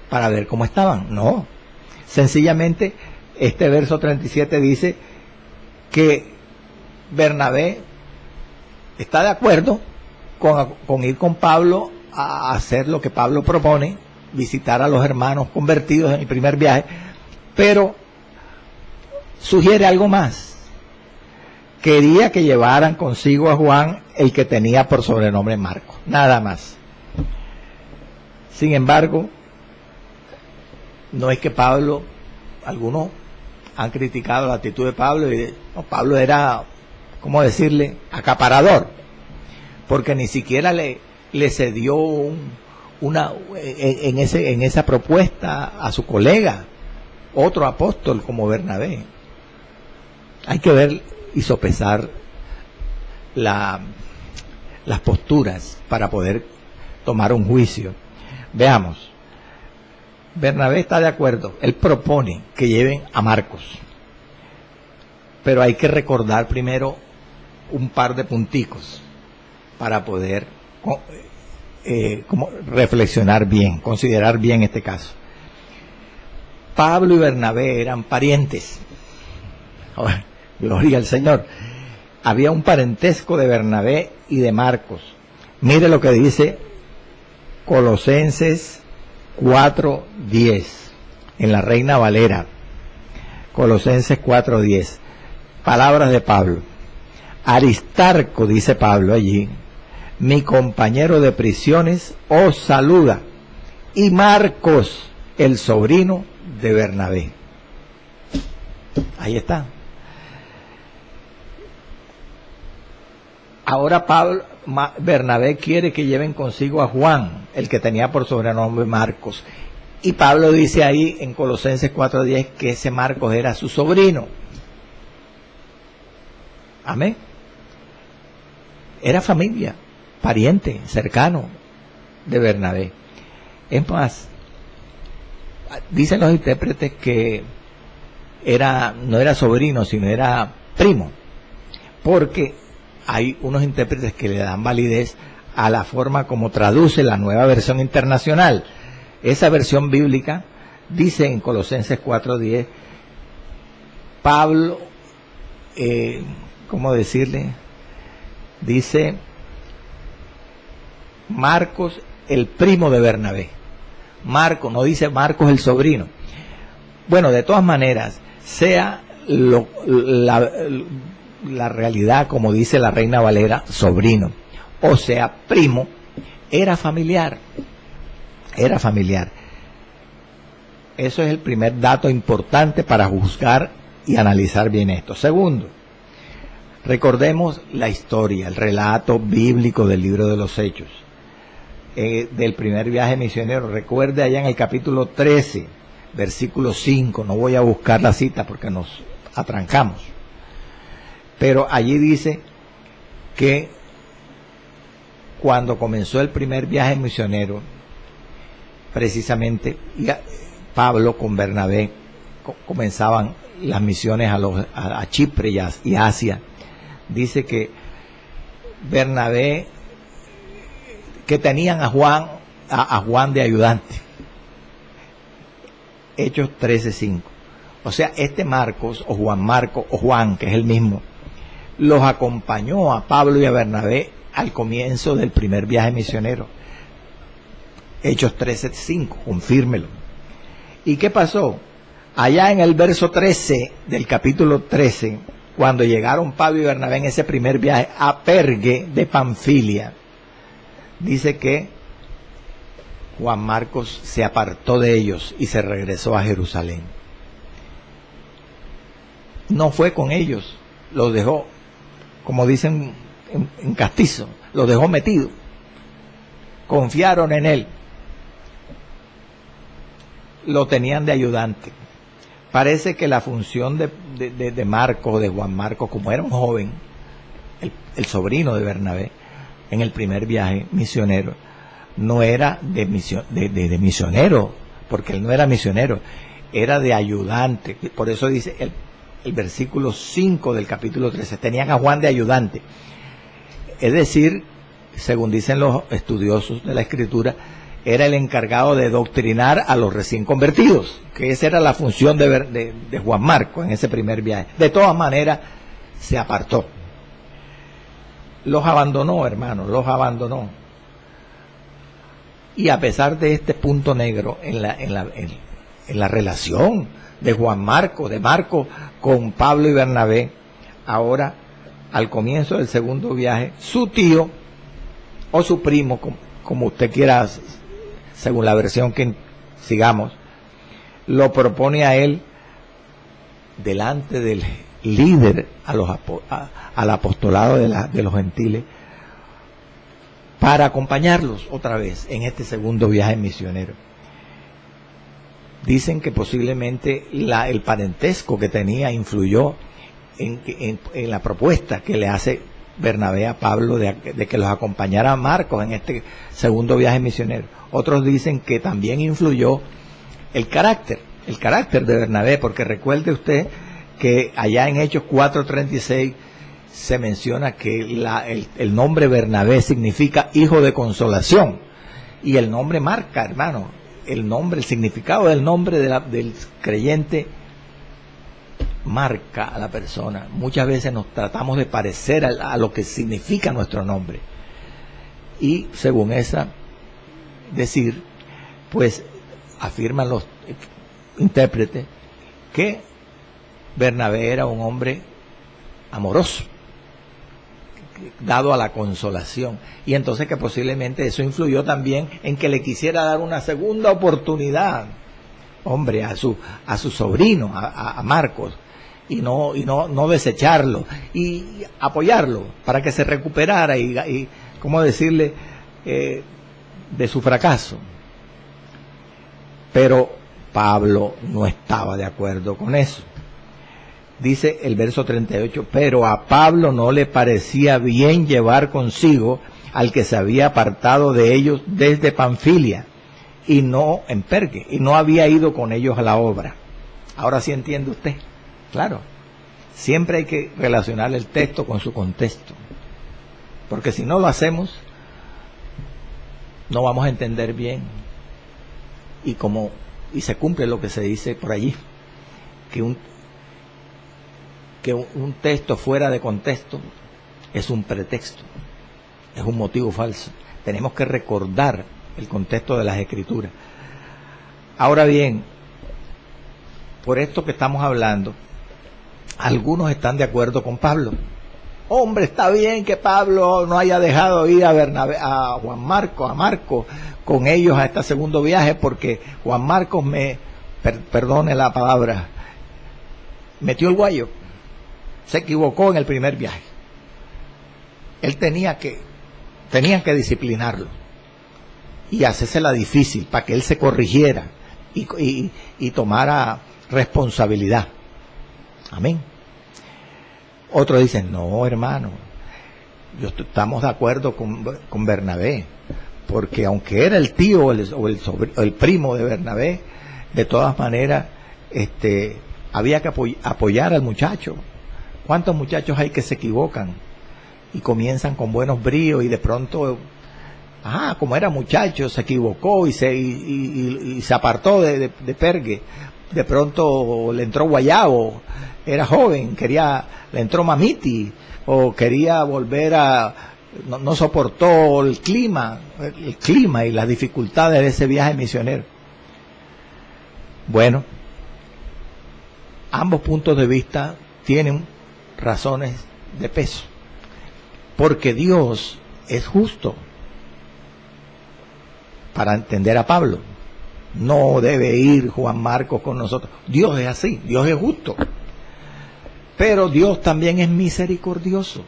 para ver cómo estaban. No, sencillamente este verso 37 dice que Bernabé está de acuerdo con ir con Pablo a hacer lo que Pablo propone, visitar a los hermanos convertidos en el primer viaje, pero sugiere algo más. Quería que llevaran consigo a Juan, el que tenía por sobrenombre Marcos, nada más. Sin embargo, no es que Pablo, algunos han criticado la actitud de Pablo, y Pablo era, ¿cómo decirle?, acaparador, porque ni siquiera le cedió en esa propuesta a su colega, otro apóstol como Bernabé. Hay que ver y sopesar las posturas para poder tomar un juicio. Veamos. Bernabé está de acuerdo, él propone que lleven a Marcos, pero hay que recordar primero un par de punticos para poder como reflexionar bien, considerar bien este caso. Pablo y Bernabé eran parientes. Oh, gloria al Señor. Había un parentesco de Bernabé y de Marcos. Mire lo que dice Colosenses 4:10 en la Reina Valera. Colosenses 4:10. Palabras de Pablo. Aristarco, dice Pablo allí, mi compañero de prisiones, os saluda. Y Marcos, el sobrino de Bernabé. Ahí está. Ahora Bernabé quiere que lleven consigo a Juan, el que tenía por sobrenombre Marcos. Y Pablo dice ahí en Colosenses 4:10 que ese Marcos era su sobrino. Amén. Era familia, pariente, cercano de Bernabé. Es más, dicen los intérpretes que no era sobrino, sino era primo, porque hay unos intérpretes que le dan validez a la forma como traduce la Nueva Versión Internacional. Esa versión bíblica dice en Colosenses 4:10, Pablo, ¿cómo decirle? Dice Marcos, el primo de Bernabé. Marcos, no dice Marcos el sobrino. Bueno, de todas maneras, sea la realidad, como dice la Reina Valera, sobrino, o sea, primo, era familiar. Era familiar. Eso es el primer dato importante para juzgar y analizar bien esto. Segundo, recordemos la historia, el relato bíblico del libro de los Hechos, del primer viaje misionero. Recuerde allá en el capítulo 13, versículo 5, no voy a buscar la cita porque nos atrancamos, pero allí dice que cuando comenzó el primer viaje misionero, precisamente Pablo con Bernabé comenzaban las misiones a Chipre y Asia. Dice que Bernabé, que tenían a Juan de ayudante. Hechos 13:5. O sea, este Marcos, o Juan Marcos, o Juan, que es el mismo, los acompañó a Pablo y a Bernabé al comienzo del primer viaje misionero. Hechos 13:5, confírmelo. ¿Y qué pasó? Allá en el verso 13 del capítulo 13, cuando llegaron Pablo y Bernabé en ese primer viaje a Pergue de Panfilia, dice que Juan Marcos se apartó de ellos y se regresó a Jerusalén. No fue con ellos, los dejó, como dicen en castizo, los dejó metidos. Confiaron en él. Lo tenían de ayudante. Parece que la función de Marcos, de Juan Marcos, como era un joven, el sobrino de Bernabé, en el primer viaje misionero, no era de misionero, porque él no era misionero, era de ayudante. Por eso dice el versículo 5 del capítulo 13, tenían a Juan de ayudante. Es decir, según dicen los estudiosos de la Escritura, era el encargado de doctrinar a los recién convertidos, que esa era la función de Juan Marcos en ese primer viaje. De todas maneras, se apartó. Los abandonó, hermanos, los abandonó. Y a pesar de este punto negro en la relación de Juan Marcos, de Marcos con Pablo y Bernabé, ahora, al comienzo del segundo viaje, su tío o su primo, como usted quiera, según la versión que sigamos, lo propone a él delante del líder al apostolado de los gentiles, para acompañarlos otra vez en este segundo viaje misionero. Dicen que posiblemente el parentesco que tenía influyó en la propuesta que le hace Bernabé a Pablo de que los acompañara a Marcos en este segundo viaje misionero. Otros dicen que también influyó el carácter de Bernabé, porque recuerde usted que allá en Hechos 4:36 se menciona que el nombre Bernabé significa hijo de consolación, y el nombre marca, hermano, el nombre, el significado del nombre del creyente marca a la persona. Muchas veces nos tratamos de parecer a lo que significa nuestro nombre. Y según esa decir, pues afirman los intérpretes que Bernabé era un hombre amoroso, dado a la consolación, y entonces que posiblemente eso influyó también en que le quisiera dar una segunda oportunidad, hombre, a su sobrino, a Marcos, y no desecharlo, y apoyarlo para que se recuperara y ¿cómo decirle? De su fracaso. Pero Pablo no estaba de acuerdo con eso. Dice el verso 38, pero a Pablo no le parecía bien llevar consigo al que se había apartado de ellos desde Panfilia, y no en Perge, y no había ido con ellos a la obra. Ahora sí entiende usted. Claro, siempre hay que relacionar el texto con su contexto, porque si no lo hacemos, no vamos a entender bien. Y se cumple lo que se dice por allí, que un texto fuera de contexto es un pretexto, es un motivo falso. Tenemos que recordar el contexto de las Escrituras. Ahora bien, por esto que estamos hablando, algunos están de acuerdo con Pablo. Hombre, está bien que Pablo no haya dejado ir a Bernabé, a Marcos con ellos a este segundo viaje, porque Juan Marcos perdone la palabra, metió el guayo. Se equivocó en el primer viaje. Él tenían que disciplinarlo y hacérsela difícil para que él se corrigiera y tomara responsabilidad. Amén. Otros dicen, no, hermano, estamos de acuerdo con Bernabé, porque aunque era el tío o el primo de Bernabé, de todas maneras había que apoyar al muchacho. ¿Cuántos muchachos hay que se equivocan y comienzan con buenos bríos y de pronto, como era muchacho, se equivocó y se apartó de Perge? De pronto le entró guayabo, era joven, le entró mamiti, o quería volver no soportó el clima y las dificultades de ese viaje misionero. Bueno, ambos puntos de vista tienen razones de peso, porque Dios es justo. Para entender a Pablo, no debe ir Juan Marcos con nosotros. Dios es así, Dios es justo, pero Dios también es misericordioso.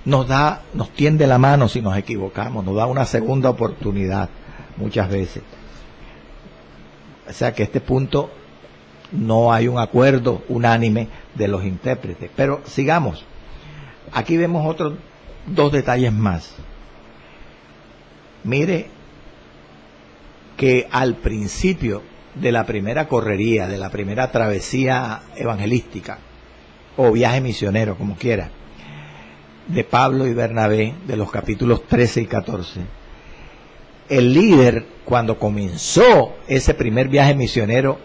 Nos tiende la mano si nos equivocamos, nos da una segunda oportunidad muchas veces. O sea que este punto no hay un acuerdo unánime de los intérpretes. Pero sigamos. Aquí vemos otros dos detalles más. Mire que al principio de la primera correría, de la primera travesía evangelística, o viaje misionero, como quiera, de Pablo y Bernabé, de los capítulos 13 y 14, el líder, cuando comenzó ese primer viaje misionero,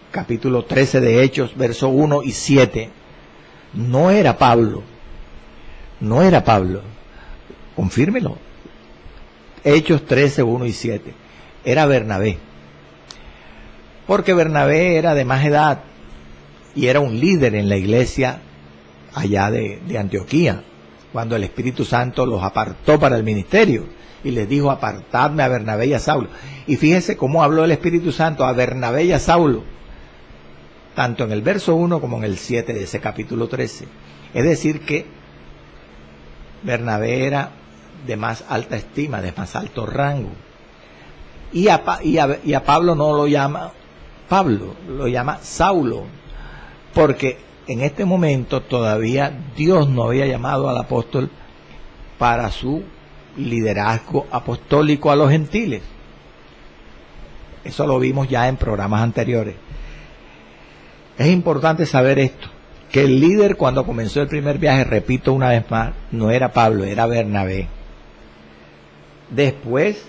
capítulo 13 de Hechos, versos 1 y 7, no era Pablo, confírmelo, Hechos 13, 1 y 7, era Bernabé, porque Bernabé era de más edad y era un líder en la iglesia allá de Antioquía, cuando el Espíritu Santo los apartó para el ministerio y les dijo, apartadme a Bernabé y a Saulo. Y fíjese cómo habló el Espíritu Santo a Bernabé y a Saulo, tanto en el verso 1 como en el 7 de ese capítulo 13. Es decir que Bernabé era de más alta estima, de más alto rango. Y a Pablo no lo llama Pablo, lo llama Saulo, porque en este momento todavía Dios no había llamado al apóstol para su liderazgo apostólico a los gentiles. Eso lo vimos ya en programas anteriores. Es importante saber esto, que el líder cuando comenzó el primer viaje, repito una vez más, no era Pablo, era Bernabé. Después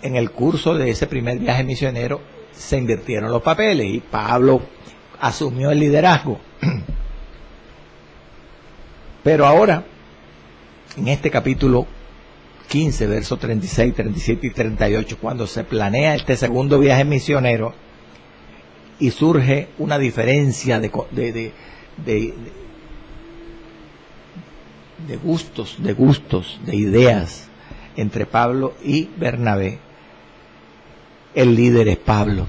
en el curso de ese primer viaje misionero se invirtieron los papeles y Pablo asumió el liderazgo. Pero ahora, en este capítulo 15, versos 36, 37 y 38, cuando se planea este segundo viaje misionero y surge una diferencia de gustos, de ideas entre Pablo y Bernabé, el líder es Pablo.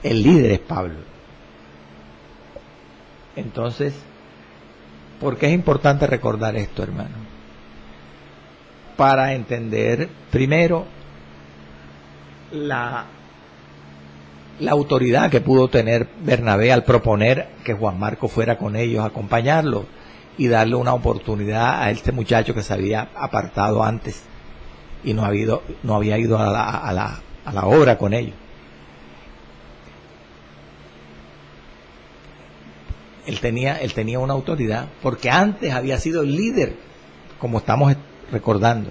El líder es Pablo. Entonces, ¿por qué es importante recordar esto, hermano? Para entender, primero, la autoridad que pudo tener Bernabé al proponer que Juan Marcos fuera con ellos a acompañarlo y darle una oportunidad a este muchacho que se había apartado antes y no había ido a la obra con ellos. Él tenía una autoridad porque antes había sido el líder, como estamos recordando.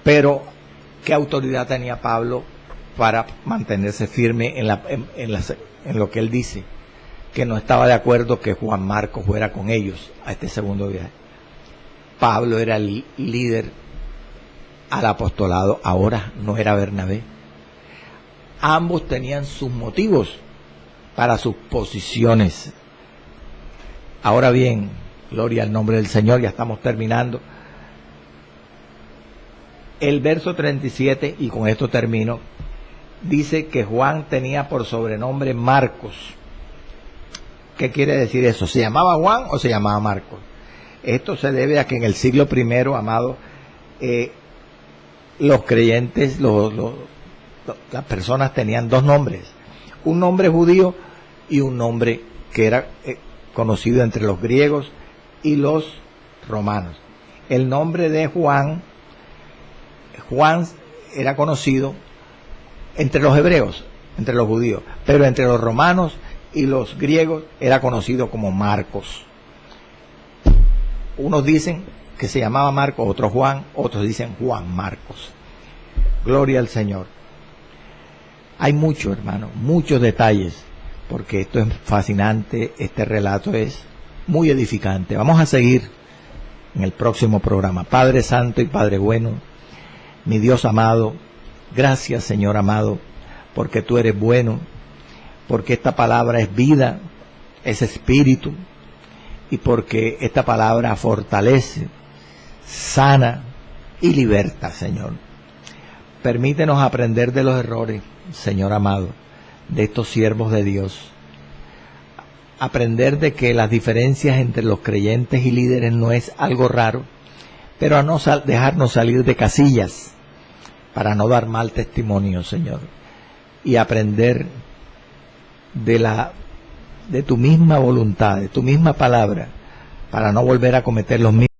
Pero ¿qué autoridad tenía Pablo para mantenerse firme en lo que él dice? Que no estaba de acuerdo que Juan Marcos fuera con ellos a este segundo viaje. Pablo era el líder al apostolado, ahora no era Bernabé. Ambos tenían sus motivos para sus posiciones. Ahora bien, gloria al nombre del Señor, ya estamos terminando. El verso 37, y con esto termino, dice que Juan tenía por sobrenombre Marcos. ¿Qué quiere decir eso? ¿Se llamaba Juan o se llamaba Marcos? Esto se debe a que en el siglo I, amado, los creyentes, las personas tenían dos nombres. Un nombre judío y un nombre que era conocido entre los griegos y los romanos. El nombre de Juan era conocido entre los hebreos, entre los judíos, pero entre los romanos y los griegos era conocido como Marcos. Unos dicen que se llamaba Marcos, otros Juan, otros dicen Juan Marcos. Gloria al Señor. Hay mucho, hermano, muchos detalles, porque esto es fascinante, este relato es muy edificante. Vamos a seguir en el próximo programa. Padre Santo y Padre Bueno, mi Dios amado, gracias, Señor amado, porque tú eres bueno, porque esta palabra es vida, es espíritu, y porque esta palabra fortalece, sana y liberta, Señor. Permítenos aprender de los errores, Señor amado, de estos siervos de Dios. Aprender de que las diferencias entre los creyentes y líderes no es algo raro, pero a no dejarnos salir de casillas para no dar mal testimonio, Señor. Y aprender de tu misma voluntad, de tu misma palabra, para no volver a cometer los mismos